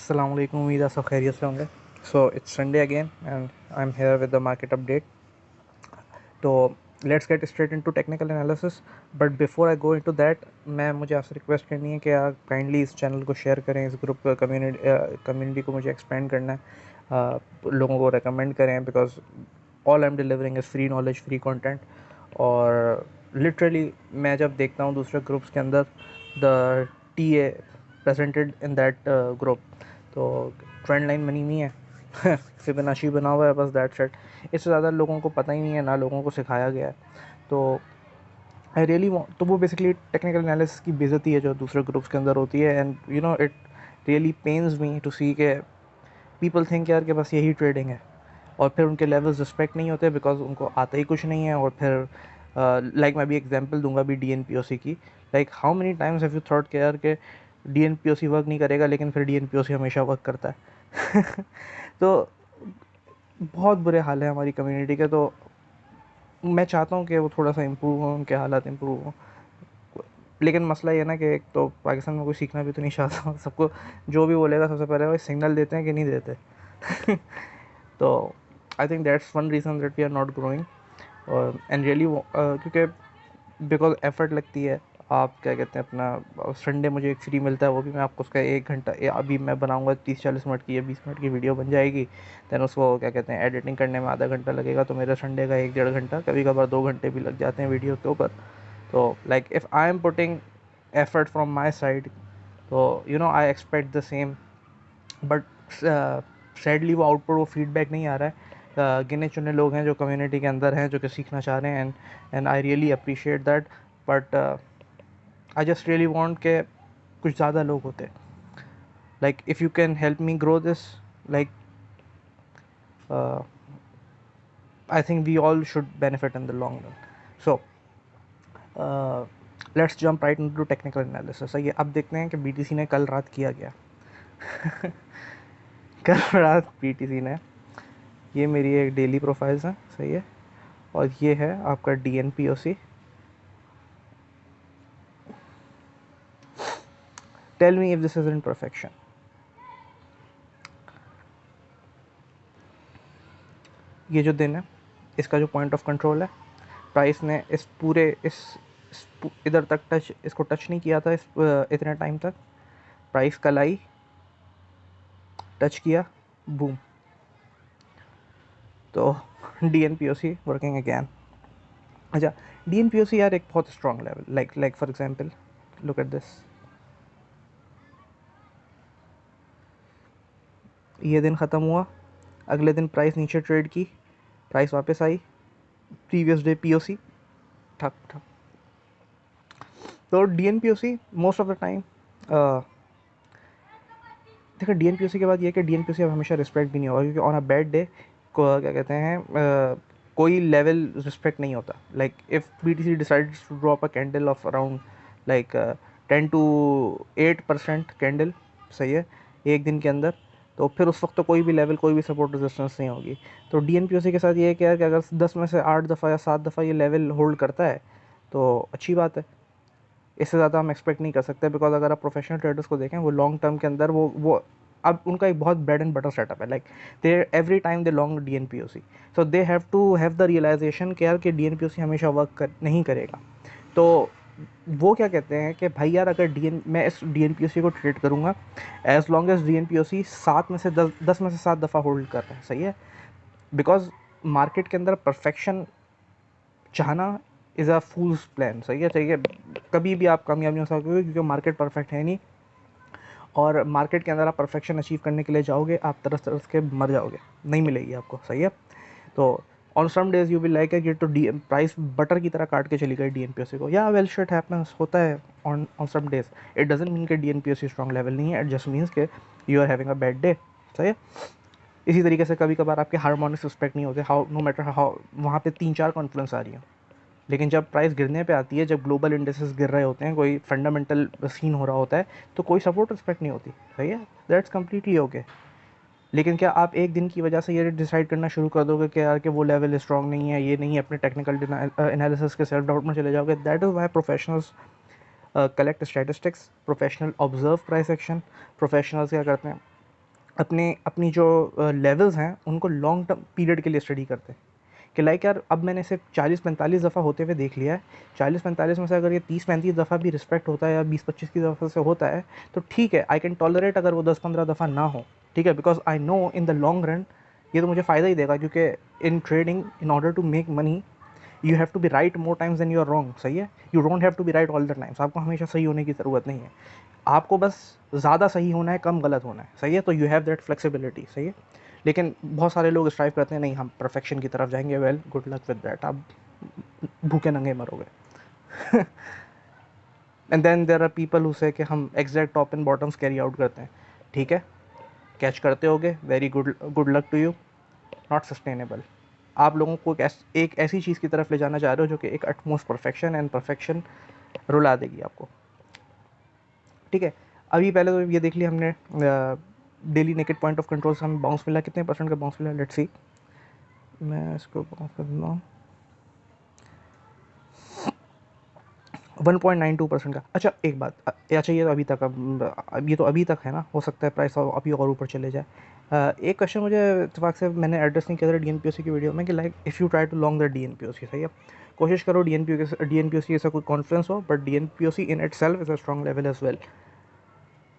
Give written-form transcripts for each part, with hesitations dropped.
Assalamu alaikum, उम्मीद है सब खैरियत से होंगे. So it's Sunday again and I'm here with the market update. तो let's get straight into technical analysis. But before I go into that, मैं मुझे आपसे रिक्वेस्ट करनी है कि आप काइंडली इस चैनल को शेयर करें, इस ग्रुप कम्युनिटी को मुझे एक्सपेंड करना है, लोगों को रेकमेंड करें because all I am delivering is free knowledge, free content. और लिटरली मैं जब देखता हूँ दूसरे ग्रुप्स के अंदर the T A presented in that group, तो ट्रेंड लाइन बनी हुई है, फिबोनाची बना हुआ है, बस दैट सेट. इससे ज़्यादा लोगों को पता ही नहीं है, ना लोगों को सिखाया गया है. तो आई रियली वांट, तो वो बेसिकली टेक्निकल एनालिसिस की बेइज्जती है जो दूसरे ग्रुप्स के अंदर होती है. And you know it really pains me to see के पीपल थिंक यार कि बस यही ट्रेडिंग है, और फिर उनके लेवल्स रिस्पेक्ट नहीं होते बिकॉज उनको आता ही कुछ नहीं है. और फिर लाइक मैं भी एग्जांपल दूंगा भी डी एन पी ओ सी की. Like how many times have you thought के यार के डी एन पी ओ सी वर्क नहीं करेगा, लेकिन फिर D N P O C हमेशा वर्क करता है. तो बहुत बुरे हाल है हमारी कम्युनिटी के. तो मैं चाहता हूँ कि वो थोड़ा सा इम्प्रूव हो, उनके हालात इम्प्रूव हो. लेकिन मसला ये ना कि एक तो पाकिस्तान में कोई सीखना भी तो नहीं चाहता. सबको जो भी बोलेगा सबसे पहले वो सिग्नल देते हैं कि नहीं देते. तो I think that's one reason that we are not growing. And really क्योंकि बिकॉज एफर्ट लगती है. आप क्या कहते हैं, अपना संडे मुझे एक फ्री मिलता है, वो भी मैं आपको उसका 1 घंटा अभी मैं बनाऊंगा 30-40 मिनट की या 20 मिनट की वीडियो बन जाएगी. दैन उसको क्या कहते हैं एडिटिंग करने में आधा घंटा लगेगा, तो मेरा संडे का 1-1.5 घंटा, कभी कभार 2 घंटे भी लग जाते हैं वीडियो के ऊपर. तो like if I am putting effort from my side, तो you know I expect the same. But sadly वो आउटपुट, वो फीडबैक नहीं आ रहा है. गिने चुने लोग हैं जो कम्युनिटी के अंदर हैं जो कि सीखना चाह रहे हैं. And I really appreciate that. But I just really want के कुछ ज़्यादा लोग होते. Like if you can help me grow this, like I think we all should benefit in the long run. So let's jump right into technical analysis. आइए अब देखते हैं कि बीटीसी ने कल रात किया गया. कल रात बीटीसी ने, ये मेरी एक डेली प्रोफाइल्स हैं, सही है, और ये है आपका D N P O C. Tell me if this is in perfection. ये जो दिन है, इसका जो पॉइंट ऑफ कंट्रोल है, प्राइस ने इस पूरे इधर तक इसको टच नहीं किया था इतने टाइम तक. प्राइस कल आई, टच किया, बूम. तो डी एन पी ओ सी वर्किंग अगैन. अच्छा, डी एन पी ओ सी यार एक बहुत strong level, like for example look at this. ये दिन ख़त्म हुआ, अगले दिन प्राइस नीचे ट्रेड की, प्राइस वापस आई, previous day P O C ठक ठक. तो D N P O C most of the time, देखो D N P O C के बाद ये कि D N P O C अब हमेशा रिस्पेक्ट भी नहीं होगा, क्योंकि ऑन अ बैड डे को क्या कहते हैं कोई लेवल रिस्पेक्ट नहीं होता. Like if B T C decide to drop a candle of around like 10 to 8% candle, सही है, एक दिन के अंदर, तो फिर उस वक्त तो कोई भी लेवल, कोई भी सपोर्ट रेजिस्टेंस नहीं होगी. तो D N P O C के साथ ये है कि यार कि अगर 10 में से 8 दफ़ा या 7 दफ़ा ये लेवल होल्ड करता है तो अच्छी बात है. इससे ज़्यादा हम एक्सपेक्ट नहीं कर सकते, बिकॉज अगर आप प्रोफेशनल ट्रेडर्स को देखें, वो लॉन्ग टर्म के अंदर वो अब उनका एक बहुत ब्रेड एंड बटर सेटअप है. Like they every time they long D N P O C, so they have to have the realisation कि यार कि D N P O C हमेशा नहीं करेगा. तो वो क्या कहते हैं कि भाई यार अगर मैं इस D N P O C को ट्रेड करूँगा as long as D N P O C 10 में से 7 दफ़ा होल्ड कर रहा है, सही है. बिकॉज मार्केट के अंदर परफेक्शन चाहना इज़ अ फूल्स प्लान, सही है, सही है. कभी भी आप कामयाब नहीं हो सकते क्योंकि मार्केट परफेक्ट है नहीं, और मार्केट के अंदर आप परफेक्शन अचीव करने के लिए जाओगे, आप तरस तरस के मर जाओगे, नहीं मिलेगी आपको, सही है. तो on some days you will like ये तो डी प्राइस बटर की तरह काट के चली गई D N P O C को. या वेल शिट हैपन्स, होता है on some days. It doesn't mean कि D N P O C strong level नहीं है, इट जस्ट मीन्स के you are having a bad day, सही है. इसी तरीके से कभी कभार आपके हार्मोनिक्स रिस्पेक्ट नहीं होते, हाउ नो मैटर हाउ वहाँ पे 3-4 कॉन्फ्लुएंस आ रही हैं, लेकिन जब प्राइस गिरने पे आती है, जब ग्लोबल इंडेक्सेस गिर रहे होते हैं, कोई फंडामेंटल सीन हो रहा होता है, तो कोई सपोर्ट रिस्पेक्ट नहीं होती, सही है. That's completely okay. लेकिन क्या आप एक दिन की वजह से ये डिसाइड करना शुरू कर दोगे कि यार कि वो लेवल स्ट्रॉन्ग नहीं है, ये नहीं है, अपने टेक्निकल एनालिसिस के सेल्फ डाउट में चले जाओगे. That is Y professionals collect statistics, professional observe price action. Professionals क्या करते हैं, अपनी जो लेवल्स हैं उनको लॉन्ग टर्म पीरियड के लिए स्टडी करते हैं कि लाइक यार अब मैंने इसे 40-45 दफ़ा होते हुए देख लिया है, 40-45 में से अगर ये 30-35 दफ़ा भी रिस्पेक्ट होता है या 20-25 की दफ़ा से होता है तो ठीक है, आई कैन टॉलरेट अगर वो 10-15 दफ़ा ना हो, ठीक है, because I know in the long run ये तो मुझे फ़ायदा ही देगा, क्योंकि in trading in order to make money you have to be right more times than you are wrong, सही है, you don't have to be right all the times, आपको हमेशा सही होने की ज़रूरत नहीं है, आपको बस ज़्यादा सही होना है, कम गलत होना है, सही है, तो यू हैव दैट फ्लेक्सिबिलिटी, सही है। लेकिन बहुत सारे लोग स्ट्राइव करते हैं नहीं हम परफेक्शन की तरफ जाएंगे, well good luck with that, आप भूखे नंगे मरोगे। And then there are people who say कि हम exact top and bottoms carry out करते हैं, ठीक है, कैच करते होगे, very good luck to you, not sustainable. आप लोगों को एक ऐसी चीज़ की तरफ ले जाना चाह रहे हो जो कि एक अटमोस्ट परफेक्शन एंड परफेक्शन रुला देगी आपको, ठीक है। अभी पहले तो ये देख लिया हमने daily naked point of control से हमें बाउंस मिला, कितने परसेंट का बाउंस मिला, लेट्स सी, मैं इसको बाउंस कर दूँगा 1.92% का। अच्छा एक बात, अच्छा ये तो अभी तक, अब ये तो अभी तक है ना, हो सकता है प्राइस अभी और ऊपर चले जाए। एक क्वेश्चन मुझे इत्तेफाक से मैंने एड्रेस नहीं किया था DNPOC की वीडियो में कि like if you try to long the DNPOC, सही है, कोशिश करो DNPOC ऐसा कोई कॉन्फ्रेंस हो, but DNPOC in itself is a strong level as well.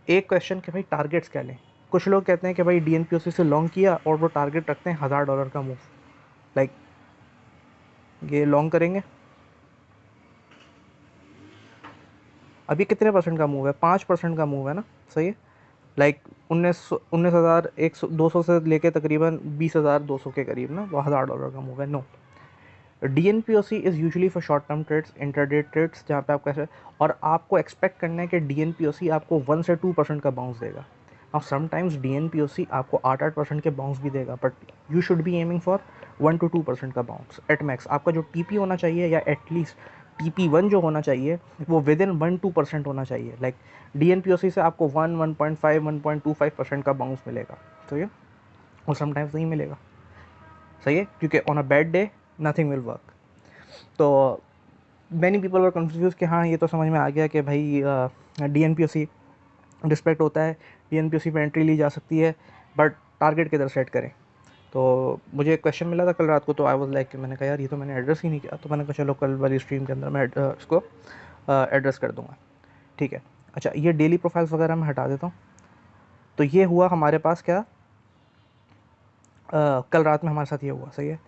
एक क्वेश्चन कि भाई टारगेट्स क्या लें, कुछ लोग कहते हैं कि भाई DNPOC से लॉन्ग किया और वो टारगेट रखते हैं $1000 का मूव, लाइक ये लॉन्ग करेंगे। अभी कितने परसेंट का मूव है, 5% का मूव है ना, सही है, लाइक 19,200 से लेके तकरीबन 20,200 के करीब ना, वो $1000 का मूव है। No, DNPOC is usually for short term trades, intraday trades, जहाँ पे आप कैसे, और आपको एक्सपेक्ट करना है कि DNPOC आपको 1 से 2% का बाउंस देगा। अब समटाइम्स DNPOC आपको 8-8% के बाउंस भी देगा, but you should be aiming for 1 to 2% का बाउंस एट मैक्स। आपका जो TP होना चाहिए या एटलीस्ट TP1 जो होना चाहिए वो विद इन 1-2% होना चाहिए, लाइक DNPOC से आपको 1-1.5-1.25% का बाउंस मिलेगा, तो ये और समटाइम्स नहीं मिलेगा, सही है, क्योंकि on a bad day nothing will work. तो मैनी पीपल वर कन्फ्यूज कि हाँ ये तो समझ में आ गया कि भाई DNPOC रिस्पेक्ट होता है, DNPOC पे एंट्री ली जा सकती है, बट टारगेट किधर सेट करें। तो मुझे एक क्वेश्चन मिला था कल रात को, तो आई वाज लाइक, मैंने कहा यार ये तो मैंने एड्रेस ही नहीं किया, तो मैंने कहा चलो कल वाली स्ट्रीम के अंदर मैं इसको एड्रेस कर दूंगा, ठीक है। अच्छा ये डेली प्रोफाइल्स वगैरह मैं हटा देता हूँ। तो ये हुआ हमारे पास क्या, कल रात में हमारे साथ ये हुआ, सही है।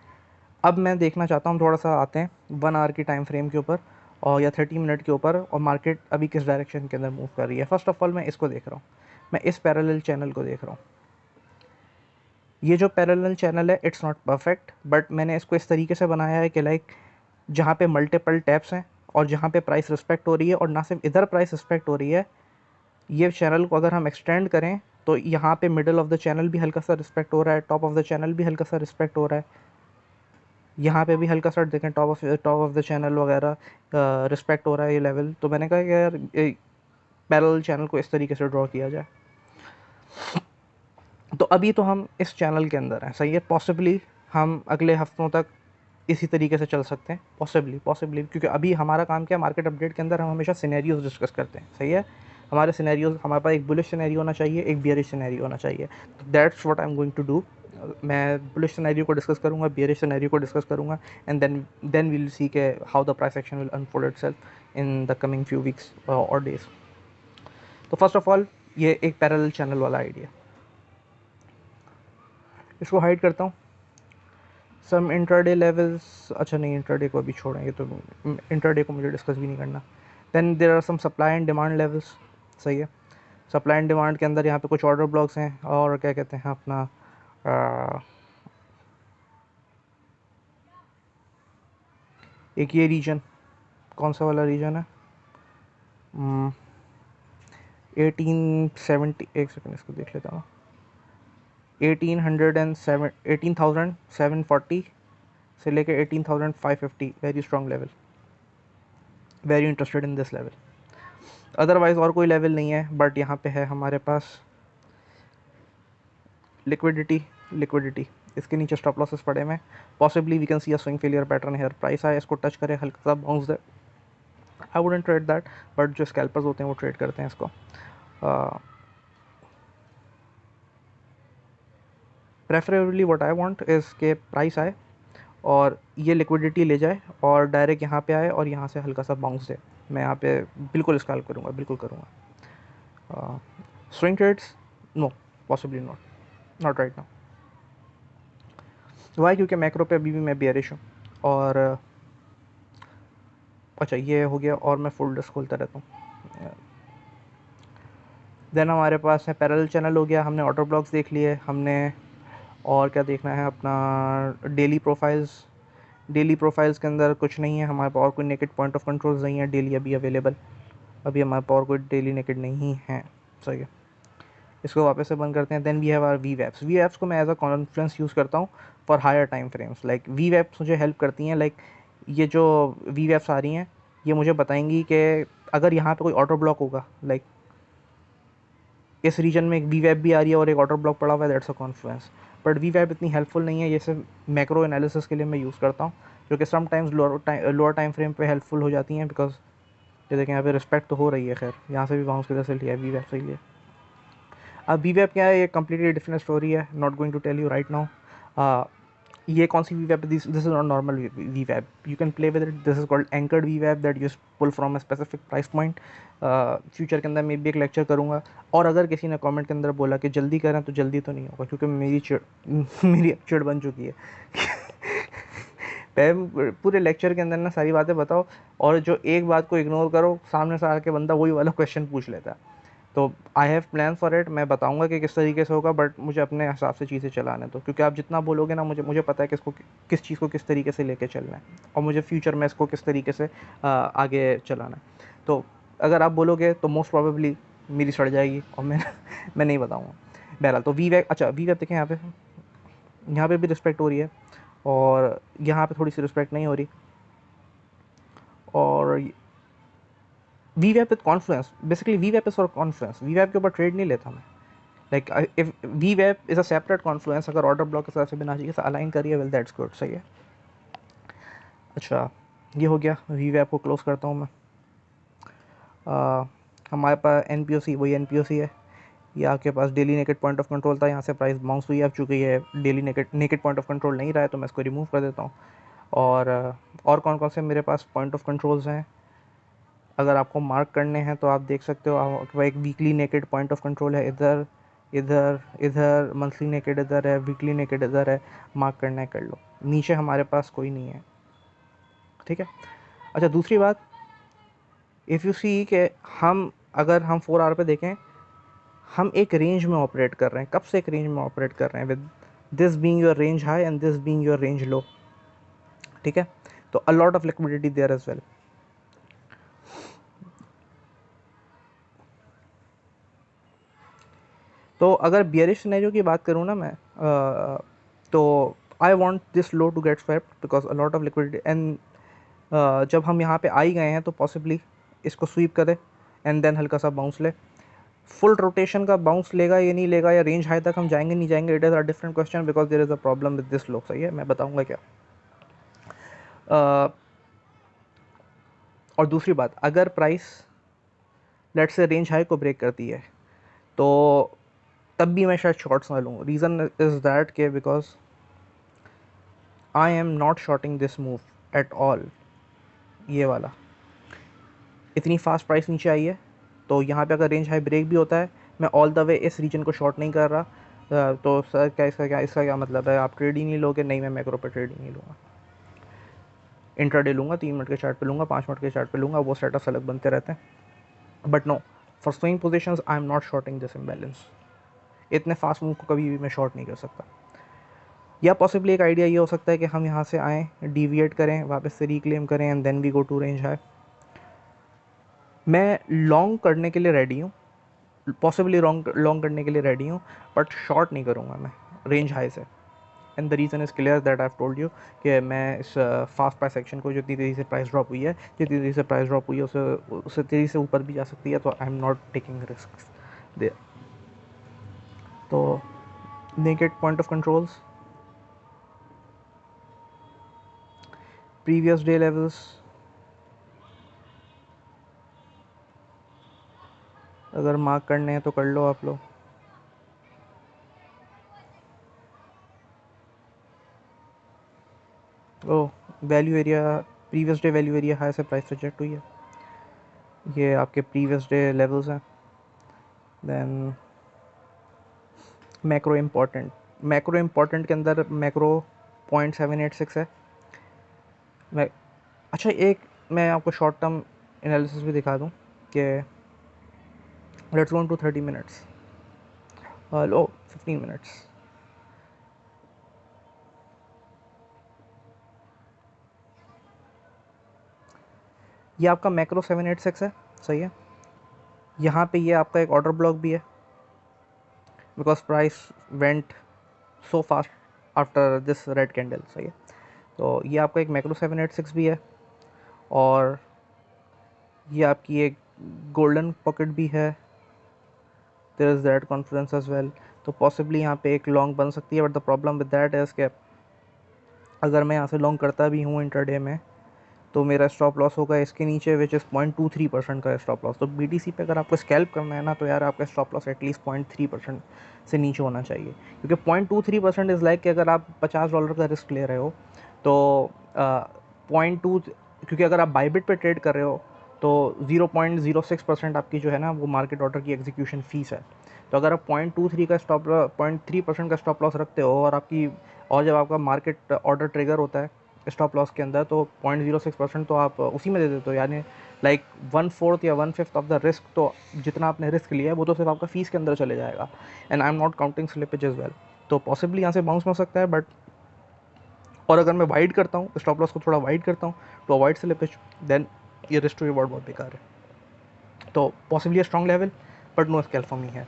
अब मैं देखना चाहता हूँ, थोड़ा सा आते हैं 1 आवर की टाइम फ्रेम के ऊपर और या 30 मिनट के ऊपर, और मार्केट अभी किस डायरेक्शन के अंदर मूव कर रही है। फर्स्ट ऑफ ऑल मैं इसको देख रहा हूँ, मैं इस पैरेलल चैनल को देख रहा हूँ। ये जो पैरेलल चैनल है इट्स नॉट परफेक्ट, बट मैंने इसको इस तरीके से बनाया है कि लाइक जहाँ पे मल्टीपल टैप्स हैं और जहाँ पे प्राइस रिस्पेक्ट हो रही है, और ना सिर्फ इधर प्राइस रिस्पेक्ट हो रही है, ये चैनल को अगर हम एक्सटेंड करें तो यहाँ पे मिडल ऑफ द चैनल भी हल्का सा रिस्पेक्ट हो रहा है, टॉप ऑफ द चैनल भी हल्का सा रिस्पेक्ट हो रहा है, यहाँ पे भी हल्का सा देखें टॉप ऑफ द चैनल वगैरह रिस्पेक्ट हो रहा है ये लेवल। तो मैंने कहा कि यार पैरेलल चैनल को इस तरीके से ड्रॉ किया जाए। तो अभी तो हम इस चैनल के अंदर हैं, सही है, पॉसिबली हम अगले हफ्तों तक इसी तरीके से चल सकते हैं, पॉसिबली, क्योंकि अभी हमारा काम क्या है, मार्केट अपडेट के अंदर हम हमेशा सिनेरियोज डिस्कस करते हैं, सही है। हमारे सिनेरियोज, हमारे पास एक बुलिश सिनेरियो होना चाहिए, एक बियरिश सिनेरियो होना चाहिए, तो that's what I am going to do. मैं बुलिश सिनेरियो को डिस्कस करूँगा, बियरिश सिनेरियो को डिस्कस करूँगा, and then we will see के how the price action will unfold itself in the coming few weeks और डेज। तो first of all ये एक पैरेलल चैनल वाला आइडिया, इसको हाइड करता हूँ। सम इंट्राडे लेवल्स, अच्छा नहीं इंट्राडे को अभी छोड़ेंगे, तो इंट्राडे को मुझे डिस्कस भी नहीं करना। Then there are some supply and demand levels, सही है। सप्लाई एंड डिमांड के अंदर यहाँ पे कुछ ऑर्डर ब्लॉक्स हैं, और क्या कहते हैं अपना एक ये रीजन, कौन सा वाला रीजन है, 1870, एक सेकेंड इसको देख लेता हूँ, 18,740 से लेके 18,550, very strong level, very interested in this level. Otherwise और कोई लेवल नहीं है, बट यहाँ पे है हमारे पास लिक्विडिटी, इसके नीचे स्टॉप लॉसेस पड़े हुए हैं, possibly we can see a swing failure pattern here, price आए इसको टच करे, हल्का सा बाउंस दे, I wouldn't trade that, but जो स्कैल्पर्स होते हैं वो ट्रेड करते हैं इसको। Preferably what I want is के प्राइस आए और ये लिक्विडिटी ले जाए और डायरेक्ट यहाँ पे आए और यहाँ से हल्का सा बाउंस दे। मैं यहाँ पे बिल्कुल स्कैल्प करूँगा, बिल्कुल करूँगा। Swing trades no, possibly not right now. Why? क्योंकि मैक्रो पे अभी भी मैं बेयरिश हूँ। और अच्छा ये हो गया और मैं फोल्डर्स खोलता रहता हूँ। देन हमारे पास है पैरेलल चैनल हो गया, हमने ऑर्डर ब्लॉक्स देख लिए, हमने और क्या देखना है अपना डेली प्रोफाइल्स। डेली प्रोफाइल्स के अंदर कुछ नहीं है हमारे पास, और कोई नेकेड पॉइंट ऑफ कंट्रोल्स नहीं है डेली अभी अवेलेबल। अभी हमारे पास और कोई डेली नेकेड नहीं है। सही है, इसको वापस से बंद करते हैं। Then we have our VWAPs. VWAPs को मैं एज अ कॉन्फ्रेंस यूज़ करता हूँ for higher time frames. Like VWAPs मुझे हेल्प करती हैं। लाइक ये जो वी वेब्स आ रही हैं ये मुझे बताएंगी कि अगर यहाँ पे कोई ऑर्डर ब्लॉक होगा, लाइक इस रीजन में एक वी वेब भी आ रही है और एक ऑर्डर ब्लॉक पड़ा हुआ है, दैट्स अ कॉन्फ्लुएंस। बट वी वेब इतनी हेल्पफुल नहीं है, ये सिर्फ मैक्रो एनालिसिस के लिए मैं यूज़ करता हूँ, जो कि समटाइम्स लोअर टाइम फ्रेम पे हेल्पफुल हो जाती हैं। बिकॉज ये देखें यहाँ पे रिस्पेक्ट तो हो रही है, खैर यहाँ से भी बाउंस किधर से लिया है, वी वेब से ही लिया। अब वी वेब क्या है, ये कम्प्लीटली डिफरेंट स्टोरी है, not going to tell you right now. ये कौन सी we web? This is not normal we web, you can play with it. This is called anchored we web that you pull from a specific price point. Future के अंदर मैं भी एक lecture करूँगा। और अगर किसी ने कमेंट के अंदर बोला कि जल्दी करें, तो जल्दी तो नहीं होगा, क्योंकि मेरी चिड़ मेरी चिड़ बन चुकी है। पहले पूरे लेक्चर के अंदर ना सारी बातें बताओ, और जो एक बात को इग्नोर करो, सामने से आके बंदा वही वाला क्वेश्चन पूछ लेता है। तो I have plan for it, मैं बताऊंगा कि किस तरीके से होगा, बट मुझे अपने हिसाब से चीज़ें चलाने दो, क्योंकि आप जितना बोलोगे ना, मुझे पता है किस चीज़ को किस तरीके से लेके चलना है, और मुझे फ्यूचर में इसको किस तरीके से आगे चलाना है। तो अगर आप बोलोगे तो मोस्ट प्रोबेबली मेरी सड़ जाएगी और मैं नहीं बताऊँगा। बहरहाल तो वी वैक, अच्छा वी वैक देखें, यहाँ पे भी रिस्पेक्ट हो रही है, और यहाँ पे थोड़ी सी रिस्पेक्ट नहीं हो रही। और we वैप with Confluence, basically we वैप is for Confluence, we वैप के ऊपर ट्रेड नहीं लेता मैं। Like if we web is a separate Confluence, अगर ऑर्डर ब्लॉक के साथ से बिना चाहिए से अलाइन करिए, वेल दैट्स गुड, सही है। अच्छा ये हो गया, वी वेब को क्लोज करता हूँ मैं। हमारे पास एन पी ओ सी, वही एन पी ओ सी है। ये आपके पास daily naked point of control था, यहाँ से प्राइस बाउंस हुई है। अब चूँकि ये daily naked point of control नहीं रहा है, तो मैं इसको रिमूव कर देता हूँ। और कौन कौन से मेरे पास पॉइंट ऑफ कंट्रोल्स हैं, अगर आपको मार्क करने हैं तो आप देख सकते हो। आपके पास एक weekly naked point of control है, इधर इधर इधर, मंथली नेकेड इधर है, वीकली नेकेड इधर है। मार्क करना है कर लो, नीचे हमारे पास कोई नहीं है, ठीक है। अच्छा दूसरी बात, इफ़ यू सी कि अगर हम 4 आवर पे देखें, हम एक रेंज में ऑपरेट कर रहे हैं। कब से एक रेंज में ऑपरेट कर रहे हैं? With this being your range high and this being your range low, ठीक है। तो a lot of liquidity there as well. तो अगर बियरिश सिनेरियो की बात करूँ ना मैं, तो I want this low to get swept because a lot of liquidity. And जब हम यहाँ पे आ ही गए हैं तो पॉसिबली इसको स्वीप करे एंड देन हल्का सा बाउंस ले। फुल रोटेशन का बाउंस लेगा या नहीं लेगा, या रेंज हाई तक हम जाएंगे नहीं जाएंगे, it is a different question, because there is a problem with this low. सही है, मैं बताऊंगा क्या। और दूसरी बात, अगर प्राइस लेट से रेंज हाई को ब्रेक करती है, तो तब भी मैं शायद शॉर्ट्स ना लूँ। रीज़न इज़ दैट के because I am not shorting this move at all. ये वाला इतनी फास्ट प्राइस नीचे आई है, तो यहाँ पे अगर रेंज हाई ब्रेक भी होता है, मैं ऑल द वे इस रीजन को शॉर्ट नहीं कर रहा। तो सर क्या इसका क्या मतलब है? आप ट्रेड ही नहीं लोगे? नहीं, मैं मैक्रो पे ट्रेड ही नहीं लूँगा, इंट्राडे लूँगा, 3 मिनट के चार्ट पे लूँगा, 5 मिनट के चार्ट पे लूँगा, वो सेटअप्स अलग बनते रहते हैं। But no, for swing positions I am not shorting this imbalance. इतने फास्ट मूव को कभी भी मैं शॉर्ट नहीं कर सकता। या पॉसिबली एक आइडिया ये हो सकता है कि हम यहाँ से आएँ, डिविएट करें, वापस से रिक्लेम करें, and then we go to range high. मैं लॉन्ग करने के लिए रेडी हूँ, पॉसिबली लॉन्ग करने के लिए रेडी हूँ, बट शॉर्ट नहीं करूँगा मैं रेंज हाई से। And the reason is clear that I have told you कि मैं इस फास्ट प्राइस एक्शन को, जितनी तेज़ी से प्राइस ड्रॉप हुई है, जितनी तेज़ी से प्राइस ड्रॉप हुई है, उससे तेज़ी से ऊपर भी जा सकती है, तो I am not taking risk there. तो naked point of controls, previous day levels, अगर मार्क करने हैं तो कर लो आप लोग। Oh value area, previous day value area high से प्राइस रिजेक्ट हुई है। ये आपके प्रीवियस डे लेवल्स हैं। देन मैक्रो इम्पॉर्टेंट के अंदर मैक्रो 0.786 है। मैं अच्छा एक मैं आपको शॉर्ट टर्म एनालिसिस भी दिखा दूं कि लेट्स गो टू 30 मिनट्स, लो 15 मिनट्स। ये आपका मैक्रो 786 है, सही है। यहाँ पे ये आपका एक ऑर्डर ब्लॉक भी है because price went so fast after this red candle, सही है। तो ये आपका एक मैक्रो 786 भी है, और ये आपकी एक गोल्डन पॉकेट भी है, there is that confidence as well. तो पॉसिबली यहाँ पे एक लॉन्ग बन सकती है, but the problem with that is कि अगर मैं यहाँ से लॉन्ग करता भी हूँ इंटरडे में तो मेरा स्टॉप लॉस होगा इसके नीचे, विच इज़ 0.23% का स्टॉप लॉस। तो BTC पे अगर आपको स्कैल्प करना है ना, तो यार आपका स्टॉप लॉस एटलीस्ट 0.3% से नीचे होना चाहिए, क्योंकि 0.23% इज़ लाइक कि अगर आप $50 का रिस्क ले रहे हो तो 0.2, क्योंकि अगर आप बाइबिट पे ट्रेड कर रहे हो तो 0.06% आपकी जो है ना वो मार्केट ऑर्डर की एग्जीक्यूशन फीस है। तो अगर आप 0.23 का स्टॉप 0.3% का स्टॉप लॉस रखते हो और जब आपका मार्केट ऑर्डर ट्रिगर होता है स्टॉप लॉस के अंदर, तो 0.06% तो आप उसी में दे देते हो, यानी लाइक 1/4 या 1/5 ऑफ द रिस्क, तो जितना आपने रिस्क लिया है वो तो सिर्फ आपका फीस के अंदर चले जाएगा। And I am not counting slippage as well. तो पॉसिबली यहाँ से बाउंस हो सकता है, बट और अगर मैं वाइड करता हूँ स्टॉप लॉस को, थोड़ा वाइड करता हूँ टू अवॉइड स्लिपेज, देन ये रिस्क टू रिवॉर्ड बहुत बेकार है। तो possibly strong level, but no scale for me है।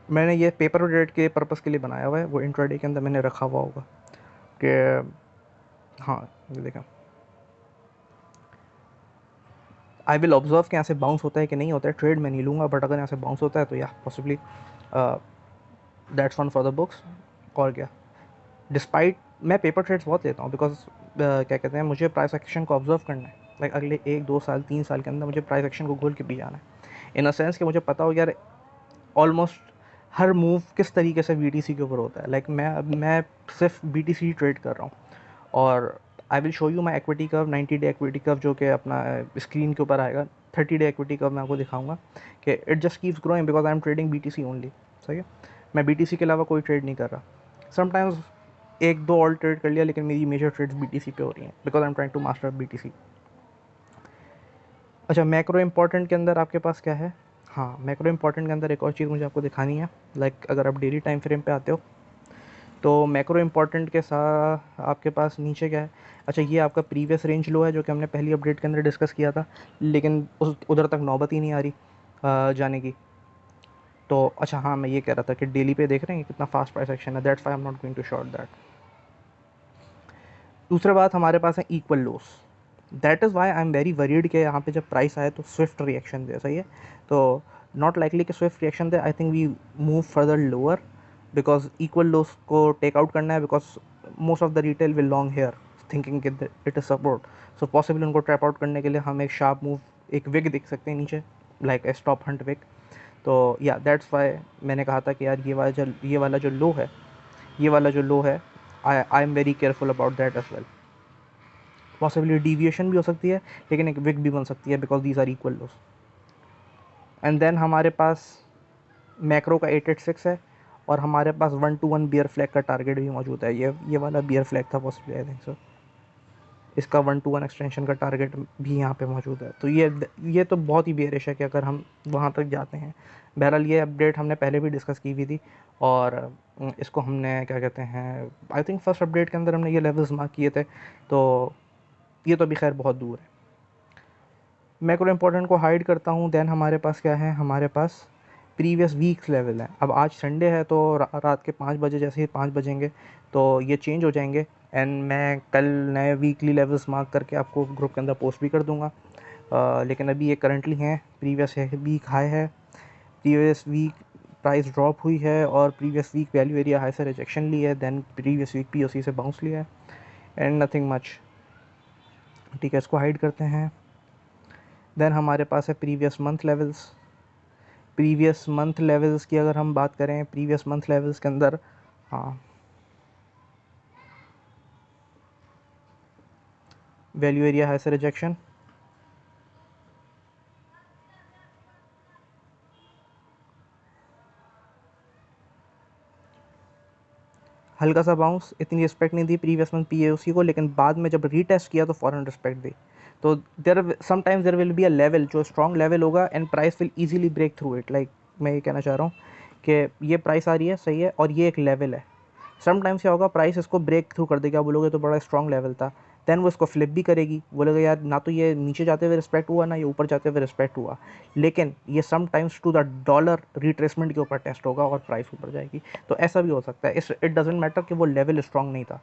मैंने ये पेपर ट्रेड के पर्पज़ के लिए बनाया हुआ है, वो इंट्राडे के अंदर मैंने रखा हुआ होगा कि हाँ ये देखें, आई विल ऑब्जर्व कि यहाँ से बाउंस होता है कि नहीं होता है। ट्रेड मैं नहीं लूँगा, बट अगर यहाँ से बाउंस होता है तो या possibly that's one for the books. और क्या, डिस्पाइट मैं पेपर ट्रेड्स बहुत लेता हूँ बिकॉज क्या कहते हैं, मुझे प्राइस एक्शन को ऑब्जर्व करना है। लाइक अगले 1 2 साल 3 साल के अंदर मुझे प्राइस एक्शन को घोल के पी जाना है, इन अ सेंस कि मुझे पता हो यार ऑलमोस्ट हर मूव किस तरीके से BTC के ऊपर होता है। लाइक मैं सिर्फ BTC ट्रेड कर रहा हूँ, और I will show you my equity curve, 90 day equity curve, जो कि अपना स्क्रीन के ऊपर आएगा। 30 डे एक्विटी कर्व मैं आपको दिखाऊंगा कि it just keeps growing because I M trading BTC only, सही है। मैं BTC के अलावा कोई ट्रेड नहीं कर रहा। समटाइम्स 1 2 और ट्रेड कर लिया, लेकिन मेरी मेजर ट्रेड्स BTC पे हो रही हैं because I am trying to master BTC। अच्छा, मैक्रो इंपॉर्टेंट के अंदर आपके पास क्या है? हाँ, मैक्रो इंपॉर्टेंट के अंदर एक और चीज़ मुझे आपको दिखानी है। लाइक अगर आप डेली टाइम फ्रेम पे आते हो तो मैक्रो इंपॉर्टेंट के साथ आपके पास नीचे क्या है? अच्छा, ये आपका प्रीवियस रेंज लो है जो कि हमने पहली अपडेट के अंदर डिस्कस किया था, लेकिन उस उधर तक नौबत ही नहीं आ रही जाने की। तो अच्छा हाँ, मैं ये कह रहा था कि डेली पे देख रहे हैं कितना फास्ट प्राइस एक्शन है, that's why I am not going to short that. दूसरा बात हमारे पास है equal lows, that is why I am very worried कि यहाँ पे जब प्राइस आए तो स्विफ्ट रिएक्शन दे, सही है। तो नॉट लाइकली कि स्विफ्ट रिएक्शन दे, I think we move further lower because equal lows को टेक आउट करना है, because most of the retail will long here thinking कि it is support. So possibly उनको ट्रैप आउट करने के लिए हम एक शार्प मूव, एक विग देख सकते हैं नीचे, like a stop hunt wick. तो या दैट्स वाई मैंने कहा था कि यार ये वाला जो लो है, I am very careful about that as well. Possibly deviation भी हो सकती है, लेकिन एक विग भी बन सकती है because these are equal lows. And then हमारे पास मैक्रो का 886 है, और हमारे पास 1 to 1 बियर फ्लैग का टारगेट भी मौजूद है। ये वाला बियर फ्लैग था पॉसिबली, आई थिंक सो। इसका 1 to 1 एक्सटेंशन का टारगेट भी यहाँ पे मौजूद है। तो ये तो बहुत ही बेरिश है कि अगर हम वहाँ तक जाते हैं। बहरहाल ये अपडेट हमने पहले भी डिस्कस की हुई थी, और इसको हमने क्या कहते हैं, आई थिंक फर्स्ट अपडेट के अंदर हमने ये लेवल्स मार्क किए थे। तो ये तो अभी खैर बहुत दूर है। मैक्रो इंपॉर्टेंट को हाइड करता हूँ। देन हमारे पास क्या है, हमारे पास प्रीवियस वीक्स लेवल है। अब आज संडे है तो रात के 5 बजे, जैसे ही 5 बजेंगे तो ये चेंज हो जाएंगे, एंड मैं कल नए वीकली लेवल्स मार्क करके आपको ग्रुप के अंदर पोस्ट भी कर दूंगा। लेकिन अभी ये करंटली हैं, प्रीवियस है वीक हाई है, प्रीवियस वीक प्राइस ड्रॉप हुई है, और previous week value area high से रिजेक्शन ली है, देन प्रीवियस वीक POC से बाउंस लिया है, एंड नथिंग मच। ठीक है, इसको हाइड करते हैं। देन हमारे पास है प्रीवियस मंथ लेवल्स की अगर हम बात करें, प्रीवियस मंथ लेवल्स के अंदर, हाँ वैल्यू एरिया हाई से रिजेक्शन, हल्का सा बाउंस, इतनी रिस्पेक्ट नहीं दी प्रीवियस मंथ पीएओसी को, लेकिन बाद में जब रीटेस्ट किया तो फॉरन रिस्पेक्ट दी। तो there sometimes there will be a level जो स्ट्रॉन्ग लेवल होगा and price will easily break through it. Like मैं ये कहना चाह रहा हूँ कि ये प्राइस आ रही है, सही है, और ये एक लेवल है। समटाइम्स क्या होगा, प्राइस इसको ब्रेक थ्रू कर देगा, बोलोगे तो बड़ा स्ट्रॉन्ग लेवल था, देन वो इसको फ्लिप भी करेगी, बोलेगा यार ना तो ये नीचे जाते हुए रिस्पेक्ट हुआ ना ये ऊपर जाते हुए रिस्पेक्ट हुआ, लेकिन ये sometimes to the dollar retracement के ऊपर टेस्ट होगा और प्राइस ऊपर जाएगी। तो ऐसा भी हो सकता है। इट डजेंट मैटर कि वो लेवल स्ट्रॉन्ग नहीं था,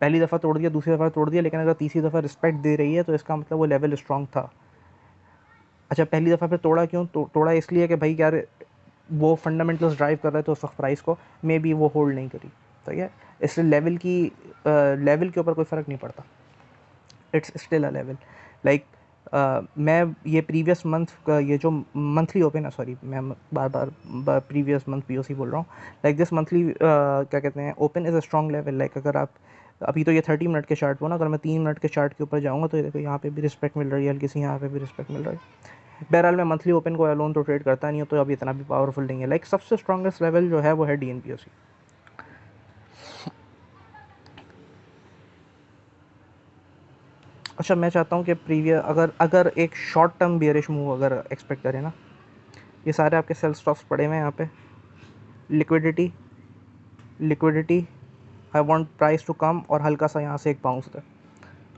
पहली दफ़ा तोड़ दिया, दूसरी दफ़ा तोड़ दिया, लेकिन अगर तीसरी दफ़ा रिस्पेक्ट दे रही है तो इसका मतलब वो लेवल स्ट्रॉन्ग था। अच्छा, पहली दफ़ा फिर तोड़ा क्यों? तोड़ा इसलिए कि भाई यार वो फंडामेंटल्स ड्राइव कर रहे थे उस वक्त प्राइस को, मे बी वो होल्ड नहीं करी, ठीक है। इसलिए लेवल के ऊपर कोई फ़र्क नहीं पड़ता, it's still a level. Like मैं ये प्रीवियस मंथ का ये जो मंथली ओपन है, सॉरी मैं बार बार प्रीवियस मंथ पीओसी बोल रहा हूँ, लाइक दिस मंथली क्या कहते हैं open is a strong level. Like अगर आप अभी तो ये 30 मिनट के चार्ट को ना, अगर मैं 3 मिनट के चार्ट के ऊपर जाऊँगा तो ये देखो यहाँ पे भी रिस्पेक्ट मिल रही है, हल्की सी यहाँ पे भी रिस्पेक्ट मिल रही है। बहरहाल मैं मंथली ओपन को अलोन तो ट्रेड करता नहीं हूँ, तो अभी इतना भी पावरफुल नहीं है। लाइक सबसे स्ट्रॉन्गेस्ट लेवल जो है वो है डीएनपीओसी। अच्छा, मैं चाहता हूँ कि प्रीवियस अगर अगर एक शॉर्ट टर्म बियरिश मूव अगर एक्सपेक्ट करें ना, ये सारे आपके सेल स्टॉप्स पड़े हुए हैं यहाँ पे, liquidity liquidity, I want price to come, और हल्का सा यहाँ से एक बाउंस है,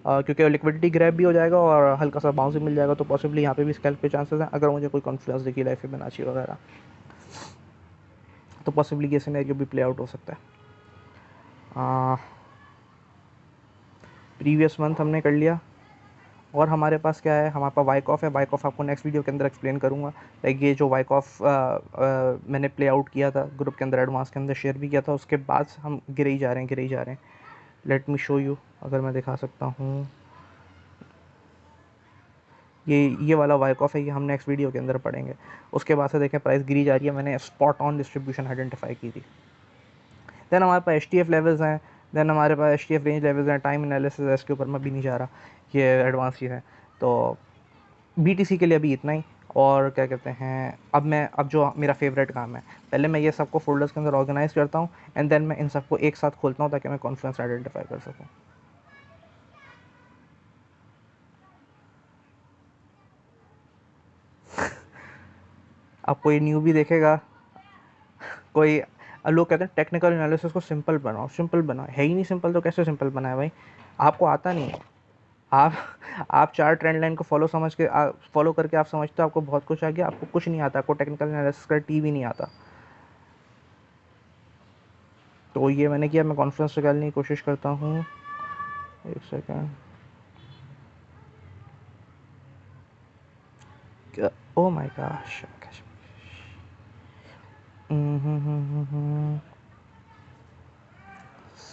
क्योंकि लिक्विडिटी ग्रैब भी हो जाएगा और हल्का सा बाउंस भी मिल जाएगा, तो पॉसिबली यहाँ पे भी स्कैल्प के चांसेस हैं। अगर मुझे कोई कॉन्फिडेंस दिखी लाइफ फिबोनाची वगैरह, तो पॉसिबली ये सिनेरियो भी प्ले आउट हो सकता है। प्रीवियस मंथ हमने कर लिया, और हमारे पास क्या है, हमारे पास वाइक ऑफ है। वाइक ऑफ आपको नेक्स्ट वीडियो के अंदर एक्सप्लेन करूँगा। लाइक ये जो वाइक ऑफ मैंने प्ले आउट किया था ग्रुप के अंदर, एडवांस के अंदर शेयर भी किया था, उसके बाद हम गिरे ही जा रहे हैं, गिरे ही जा रहे हैं। लेट मी शो यू, अगर मैं दिखा सकता हूँ, ये वाला वाइक ऑफ है, ये हम नेक्स्ट वीडियो के अंदर पढ़ेंगे। उसके बाद से देखें प्राइस गिरी जा रही है, मैंने स्पॉट ऑन डिस्ट्रीब्यूशन आइडेंटिफाई की थी। देन हमारे पास एच टी एफ लेवल्स हैं, देन हमारे पास H T F range levels हैं, टाइम एनालिसिस है, इसके ऊपर मैं भी नहीं जा रहा, ये एडवांस चीज़ है। तो बीटीसी के लिए अभी इतना ही। और क्या कहते हैं, अब जो मेरा फेवरेट काम है, पहले मैं ये सबको फोल्डर्स के अंदर ऑर्गेनाइज करता हूँ एंड देन मैं इन सबको एक साथ खोलता हूँ ताकि मैं कॉन्फ्रेंस आइडेंटिफाई कर सकूँ। अब कोई न्यू भी देखेगा, कोई लोग कहते हैं टेक्निकल एनालिसिस को सिंपल बनाओ, सिंपल बनाओ, है ही नहीं सिंपल, तो कैसे सिंपल बनाए भाई? आपको आता नहीं है। आप आप चार ट्रेंड लाइन को फॉलो करके आप समझते हो आपको बहुत कुछ आ गया, आपको कुछ नहीं आता, आपको टेक्निकल एनालिसिस का टी भी नहीं आता। तो ये मैंने किया, मैं कॉन्फ्रेंस निकालने की कोशिश करता हूँ, एक सेकेंड। ओ माय गॉश,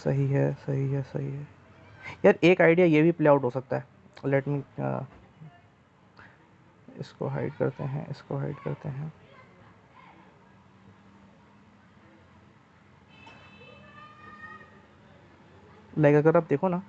सही है, सही है, सही है। यार एक आइडिया ये भी प्ले आउट हो सकता है। लेट मी इसको हाइड करते हैं, इसको हाइड करते हैं। लाइक अगर आप देखो ना,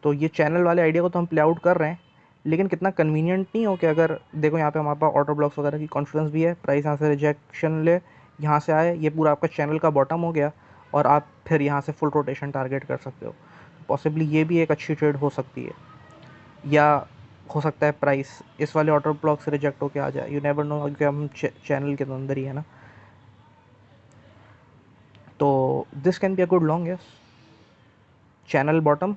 तो ये चैनल वाले आइडिया को तो हम प्ले आउट कर रहे हैं, लेकिन कितना कन्वीनियंट नहीं हो कि अगर देखो यहाँ पे हमारे पास ऑर्डर ब्लॉक्स वगैरह की कॉन्फिडेंस भी है, प्राइस यहाँ से रिजेक्शन ले, यहाँ से आए, ये पूरा आपका चैनल का बॉटम हो गया, और आप फिर यहाँ से फुल रोटेशन टारगेट कर सकते हो। पॉसिबली ये भी एक अच्छी ट्रेड हो सकती है, या हो सकता है प्राइस इस वाले ऑर्डर ब्लॉक से रिजेक्ट होकर आ जाए, यू नेवर नो, क्योंकि हम चैनल के अंदर ही है ना। तो this can be a good long, yes, channel bottom,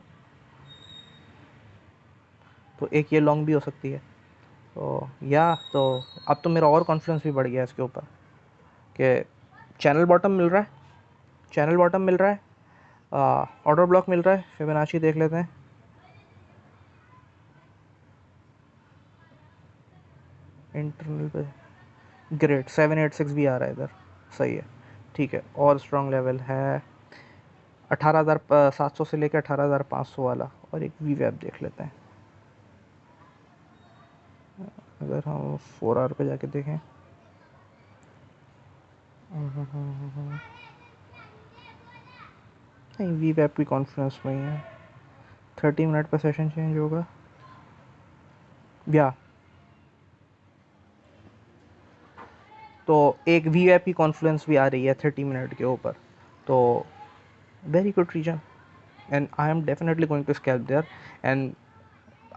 तो एक ये लॉन्ग भी हो सकती है। तो तो अब तो मेरा और कॉन्फिडेंस भी बढ़ गया इसके ऊपर कि चैनल बॉटम मिल रहा है, चैनल बॉटम मिल रहा है, ऑर्डर ब्लॉक मिल रहा है, फिबोनाची देख लेते हैं। इंटरनल पे ग्रेट 786 भी आ रहा है इधर, सही है, ठीक है। और स्ट्रॉन्ग लेवल है 18,700 से लेकर 18,500 वाला, और एक वी वेब देख लेते हैं। अगर हम 4 आवर पे जाके देखें, नहीं वी वेब की कॉन्फिडेंस नहीं है, 30 मिनट पर सेशन चेंज होगा या तो एक वीआईपी कॉन्फ्लुएंस भी आ रही है 30 मिनट के ऊपर, तो very good region and I am definitely going to scalp there. And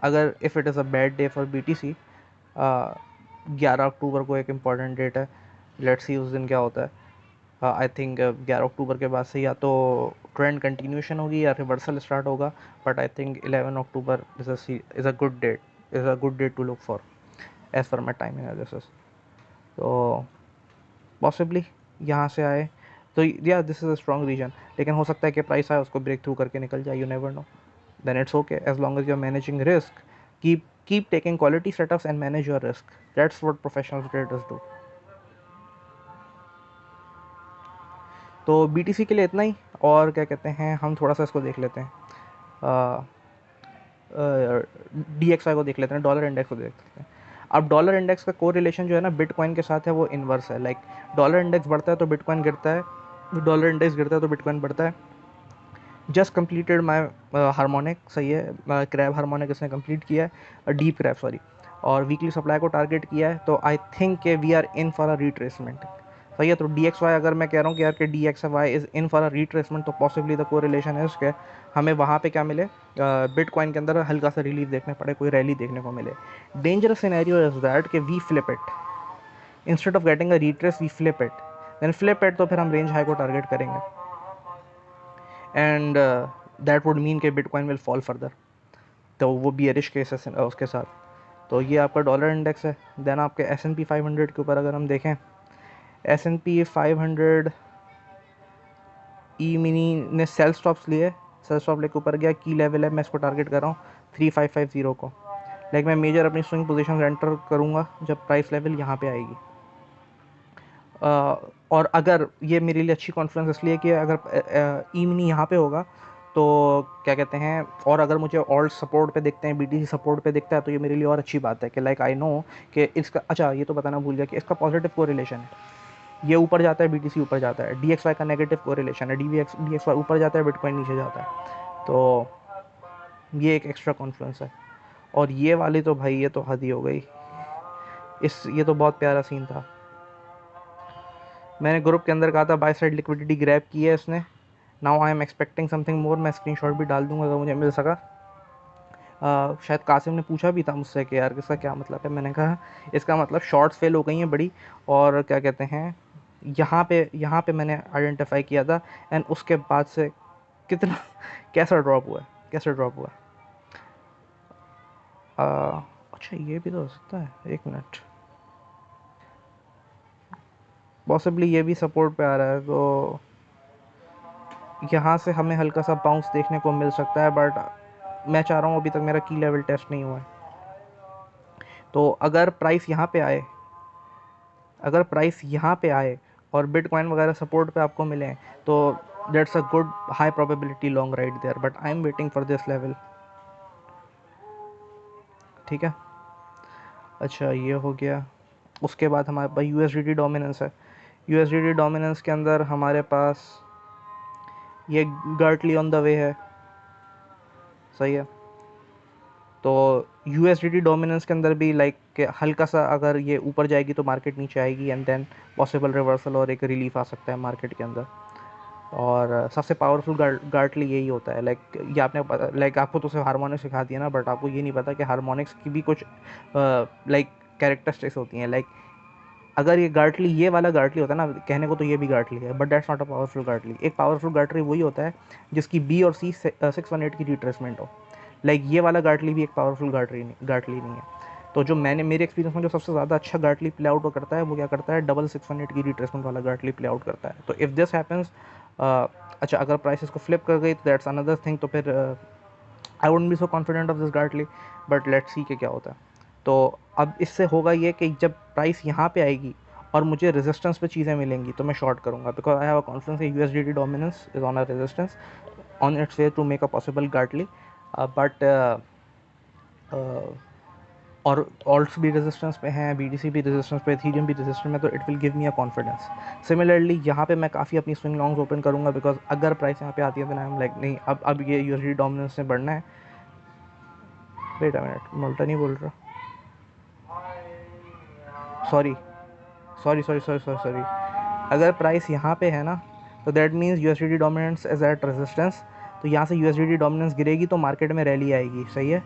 अगर if it is a bad day for BTC, 11 अक्टूबर को एक इम्पॉर्टेंट डेट है, लेट्स सी उस दिन क्या होता है। आई थिंक 11 अक्टूबर के बाद से या तो ट्रेंड कंटिन्यूशन होगी या रिवर्सल स्टार्ट होगा, but I think 11 October is a good date, is a good date to look for as per my time analysis. तो पॉसिबली यहाँ से आए तो या this is a strong region, लेकिन हो सकता है कि प्राइस आए उसको ब्रेक थ्रू करके निकल जाए, you never know. Then it's okay as long as you are managing risk, keep taking quality setups and manage your risk. That's what professional traders do. तो BTC के लिए इतना ही, और क्या कहते हैं हम थोड़ा सा इसको देख लेते हैं, DXY को देख लेते हैं, डॉलर इंडेक्स को देख लेते हैं। अब डॉलर इंडेक्स का कोरिलेशन जो है ना बिटकॉइन के साथ है वो इन्वर्स है। लाइक डॉलर इंडेक्स बढ़ता है तो बिटकॉइन गिरता है, डॉलर इंडेक्स गिरता है तो बिटकॉइन बढ़ता है। जस्ट कंप्लीटेड माई हार्मोनिक, सही है, क्रैब हार्मोनिक इसने कंप्लीट किया है, डीप क्रैब सॉरी, और वीकली सप्लाई को टारगेट किया है। तो आई थिंक के we are in for a retracement, सही है। तो DXY अगर मैं कह रहा हूँ कि यार कि DXY is in for a retracement, तो पॉसिबली द कोरिलेशन है उसके हमें वहाँ पे क्या मिले, बिटकॉइन के अंदर हल्का सा रिलीफ देखने पड़े, कोई रैली देखने को मिले। डेंजरस सिनेरियो इज दैट कि we flip it, instead of getting a retrace we flip it, then flip it तो फिर हम रेंज हाई को टारगेट करेंगे, एंड दैट वुड मीन कि बिटकॉइन विल फॉल फर्दर, तो वो बियरिश केस है उसके साथ। तो ये आपका डॉलर इंडेक्स है। देन आपके S&P 500 के ऊपर अगर हम देखें, S&P 500 ई मिनी ने सेल स्टॉप्स लिए, सेल स्टॉप लेके ऊपर गया, की लेवल है, मैं इसको टारगेट कर रहा हूँ 3550 को। लाइक मैं मेजर अपनी स्विंग पोजीशन एंटर करूँगा जब प्राइस लेवल यहाँ पे आएगी। और अगर ये मेरे लिए अच्छी कॉन्फ्रेंस इसलिए कि अगर ई मिनी यहाँ पे होगा तो क्या कहते हैं, और अगर मुझे ऑल्ट सपोर्ट पे दिखते हैं, BTC सपोर्ट पे दिखता है, तो ये मेरे लिए और अच्छी बात है कि लाइक आई नो कि इसका, अच्छा ये तो बताना भूल गया कि इसका पॉजिटिव कोरिलेशन है, ये ऊपर जाता है BTC ऊपर जाता है, DXY का नेगेटिव कोरिलेशन है, DXY ऊपर जाता है बिटकॉइन नीचे जाता है, तो ये एक एक्स्ट्रा कॉन्फ्रेंस है। और ये वाली तो भाई ये तो हद ही हो गई, ये तो बहुत प्यारा सीन था। मैंने ग्रुप के अंदर कहा था बाय साइड लिक्विडिटी ग्रैब की है इसने, now I am expecting something more. मैं स्क्रीनशॉट भी डाल दूंगा अगर मुझे मिल सका। शायद कासिम ने पूछा भी था मुझसे कि यार इसका क्या मतलब है, मैंने कहा इसका मतलब शॉर्ट्स फेल हो गई हैं बड़ी, और क्या कहते हैं यहाँ पे मैंने आइडेंटिफाई किया था, एंड उसके बाद से कितना कैसा ड्रॉप हुआ है, कैसा ड्रॉप हुआ। अच्छा ये भी तो हो सकता है, एक मिनट, पॉसिबली ये भी सपोर्ट पे आ रहा है, तो यहाँ से हमें हल्का सा बाउंस देखने को मिल सकता है, बट मैं चाह रहा हूँ, अभी तक मेरा की लेवल टेस्ट नहीं हुआ है। तो अगर प्राइस यहाँ पे आए, अगर प्राइस यहाँ पे आए और बिटकॉइन वगैरह सपोर्ट पे आपको मिले, तो that's a good high probability long ride there, but I am waiting for this level, ठीक है। अच्छा ये हो गया। उसके बाद हमारे पास USDT डोमिनेंस है। USDT डोमिनेंस के अंदर हमारे पास ये गर्टली ऑन द वे है, सही है। तो USDT डोमिनेंस के अंदर भी लाइक हल्का सा अगर ये ऊपर जाएगी तो मार्केट नीचे आएगी, एंड देन पॉसिबल रिवर्सल और एक रिलीफ आ सकता है मार्केट के अंदर। और सबसे पावरफुल गार्टली यही होता है। लाइक ये आपने पता, लाइक आपको तो सिर्फ हार्मोनिक्स सिखा दिया ना, बट आपको ये नहीं पता कि हार्मोनिक्स की भी कुछ लाइक कैरेक्टरिस्टिक्स होती हैं। लाइक अगर ये गार्टली, ये वाला गार्टली होता है ना, कहने को तो ये भी गार्टली है, but that's not a powerful Gartley. एक पावरफुल गार्टली वही होता है जिसकी B और C 618 की रिट्रेसमेंट हो। लाइक ये वाला गार्टली भी एक पावरफुल गार्टली नहीं है। तो जो मैंने मेरे एक्सपीरियंस में जो सबसे ज़्यादा अच्छा गार्टली प्ले आउट करता है वो क्या करता है, डबल 618 की रिट्रेसमेंट वाला गार्टली प्ले आउट करता है। तो इफ़ दिस हैपन्स, अच्छा अगर प्राइस इसको फ्लिप कर गई तो दैट्स अनदर थिंग, तो फिर I wouldn't be so confident of this Gartley, but let's see के क्या होता है। तो अब इससे होगा ये कि जब प्राइस यहाँ पे आएगी और मुझे रेजिस्टेंस पे चीज़ें मिलेंगी तो मैं शॉर्ट करूँगा, because I have a confidence USDT dominance is on a resistance on its way to make a possible Gartley, but और ऑल्ट्स भी रेजिस्टेंस पे हैं, BTC भी रेजिस्टेंस पे, इथेरियम भी रेजिस्टेंस में, तो it will give me a confidence. Similarly यहाँ पे मैं काफ़ी अपनी स्विंग लॉन्ग्स ओपन करूँगा, बिकॉज अगर प्राइस यहाँ पे आती है तो आई एम लाइक नहीं, अब ये USDT डोमिनेंस ने बढ़ना है, वेट अ मिनट, मैं उल्टा नहीं बोल रहा, sorry sorry sorry sorry sorry sorry. अगर प्राइस यहाँ पे है ना तो that means USDT dominance is at resistance, तो यहाँ से यूएसडीटी डोमिनेंस गिरेगी तो मार्केट में रैली आएगी, सही है।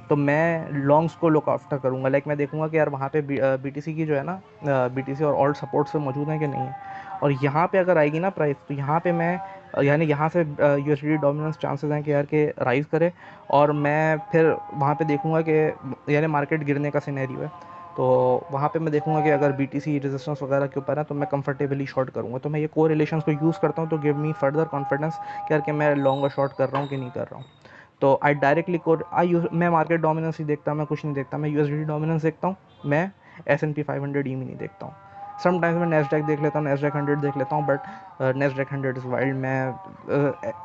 तो मैं लॉन्ग्स को लुक आफ्टर करूँगा, लाइक मैं देखूंगा कि यार वहाँ पे बीटीसी की जो है ना, बीटीसी और ऑल्ट सपोर्ट्स पे मौजूद है कि नहीं है। और यहाँ पे अगर आएगी ना प्राइस तो यहाँ पे मैं यानी यहाँ से यूएसडीटी डोमिनेंस चांसेस हैं कि यार के राइज़ करे, और मैं फिर वहाँ पे देखूंगा कि यानी मार्केट गिरने का सिनेरियो है, तो वहाँ पे मैं देखूंगा कि अगर बीटीसी रेजिस्टेंस वगैरह के ऊपर है तो मैं कंफर्टेबली शॉर्ट करूँगा। तो मैं ये कोरिलेशंस को यूज़ करता हूँ तो गिव मी फर्दर कॉन्फिडेंस कि यार कि मैं लॉन्ग और शॉर्ट कर रहा हूँ कि नहीं कर रहा हूँ। तो आई डायरेक्टली मैं मार्केट डोमिनेंस ही देखता, मैं कुछ नहीं देखता, मैं यूएसडी डोमिनेंस देखता हूँ, मैं S&P 500 ई नहीं देखता हूँ। समटाइम्स मैं नेस्डैक देख लेता हूँ, नेस्डैक 100 देख लेता हूँ, बट नेस्डैक 100 इज़ वाइल्ड। मैं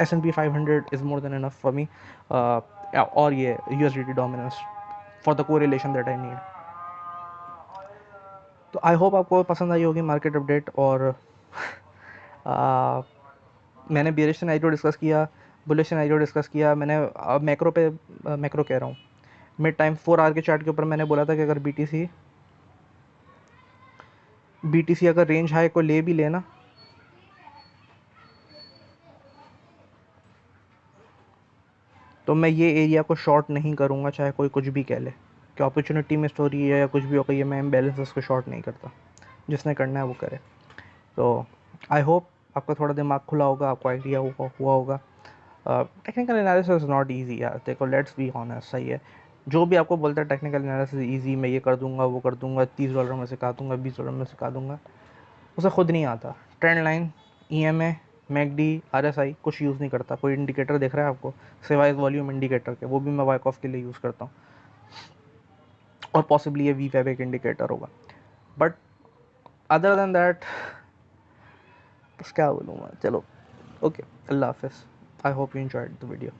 S&P 500 is more than enough for me, और ये USD dominance for the correlation that I need. तो आई होप आपको पसंद आई होगी मार्केट अपडेट, और मैंने बेरिश सिनेरियो डिस्कस किया, बुलिश सिनेरियो डिस्कस किया, मैंने मैक्रो पे मैक्रो कह रहा हूँ, मिड टाइम 4 आवर के चार्ट के ऊपर मैंने बोला था कि अगर बीटीसी अगर रेंज हाई को ले भी लेना तो मैं ये एरिया को शॉर्ट नहीं करूँगा, चाहे कोई कुछ भी कह ले कि अपॉर्चुनिटी में स्टोरी है या कुछ भी हो गई है, मैं इम्बैलेंसेस को शॉर्ट नहीं करता, जिसने करना है वो करे। तो आई होप आपका थोड़ा दिमाग खुला होगा, आपको आइडिया हुआ होगा। Technical analysis is not easy यार, देखो लेट्स बी ऑनेस्ट, सही है। जो भी आपको बोलता है टेक्निकल एनालिसिस ईजी, मैं ये कर दूंगा वो कर दूंगा, $30 में सिखा दूंगा, $20 में सिखा दूंगा, उसे खुद नहीं आता। Trend line, EMA, McD, RSI कुछ यूज़ नहीं करता। कोई इंडिकेटर देख रहा है आपको सिवाय वॉल्यूम इंडिकेटर के, वो भी मैं वाइक ऑफ के लिए यूज़ करता हूँ, और पॉसिबली ये वीवैब एक इंडिकेटर होगा, बट अदर देन दैट बस क्या बोलूँ मैं। चलो ओके, अल्लाह हाफिज़। I hope you enjoyed the video.